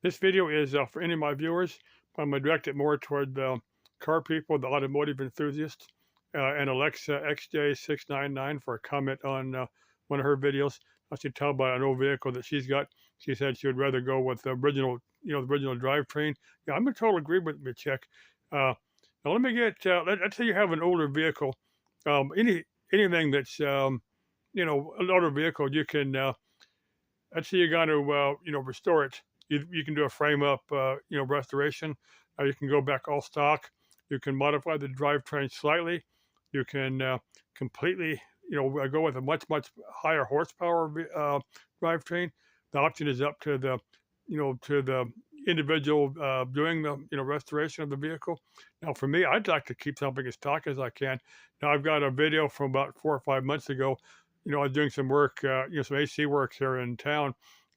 This video is for any of my viewers. I'm going to direct it more toward the car people, the automotive enthusiasts, and Alexa XJ699 for a comment on one of her videos. I should tell about an old vehicle that she's got. She said she would rather go with the original, the original drivetrain. Yeah, I'm in total agreement with Chick. Now let me get. Let's say you have an older vehicle. Anything that's an older vehicle, you can. Let's say you're going to restore it. You can do a frame up restoration. You can go back all stock. You can modify the drivetrain slightly. You can completely go with a much higher horsepower drivetrain. The option is up to the individual doing the restoration of the vehicle. Now for me, I'd like to keep something as stock as I can. Now I've got a video from about 4 or 5 months ago. I was doing some work, some AC work here in town,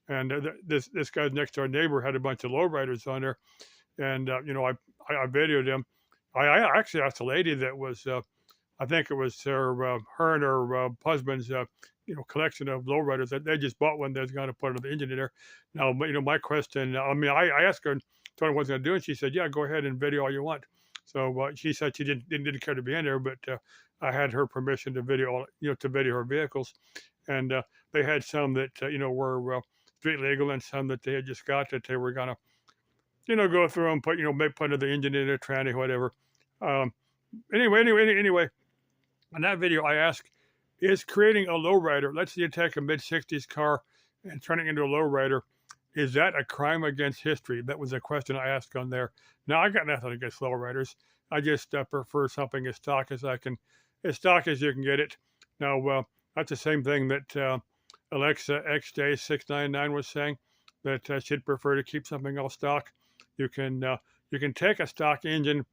and this guy's next door neighbor had a bunch of lowriders on there, and I videoed him. I actually asked a lady that was, I think it was her and her husband's, collection of lowriders that they just bought one that's going to put another engine in there. Now, my question, I asked her, told her what I was going to do, and she said, "Yeah, go ahead and video all you want." So she said she didn't care to be in there, but I had her permission to video, to video her vehicles, and they had some that were street legal, and some that they had just got that they were gonna, go through and put, put another engine in a tranny, whatever. Um, anyway, on that video, I asked, is creating a lowrider, let's say you take a mid-60s car and turn it into a lowrider, is that a crime against history? That was a question I asked on there. Now, I got nothing against lowriders. I just prefer something as stock as as stock as you can get it. Now, that's the same thing that Alexa XJ699 was saying, that she'd prefer to keep something all stock. You can take a stock engine,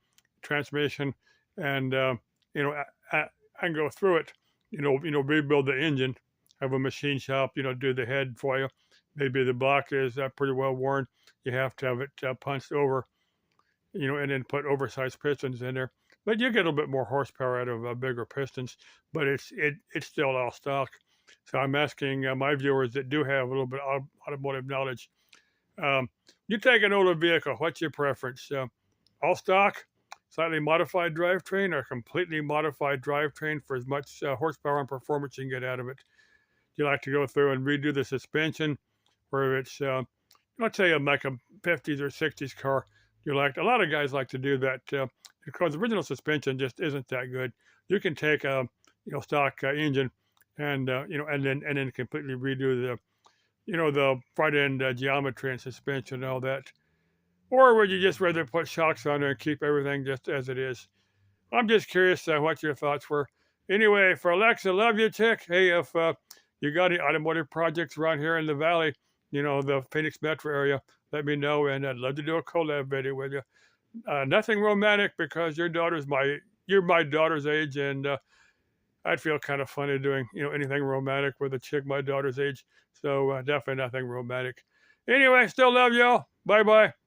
transmission, and and go through it. Rebuild the engine, have a machine shop, do the head for you. Maybe the block is pretty well worn. You have to have it punched over, and then put oversized pistons in there. But you get a little bit more horsepower out of bigger pistons, but it's still all stock. So I'm asking my viewers that do have a little bit of automotive knowledge. You take an older vehicle, what's your preference? All stock, slightly modified drivetrain, or completely modified drivetrain for as much horsepower and performance you can get out of it? Do you like to go through and redo the suspension, where it's let's say like a 50s or 60s car? You like, a lot of guys like to do that because the original suspension just isn't that good. You can take a stock engine and and then completely redo the front end geometry and suspension and all that. Or would you just rather put shocks on there and keep everything just as it is? I'm just curious what your thoughts were. Anyway, for Alexa, love you, chick. Hey, if you got any automotive projects around here in the valley, the Phoenix metro area, let me know, and I'd love to do a collab video with you. Nothing romantic, because you're my daughter's age, and I'd feel kind of funny doing anything romantic with a chick my daughter's age. So definitely nothing romantic. Anyway, still love y'all. Bye bye.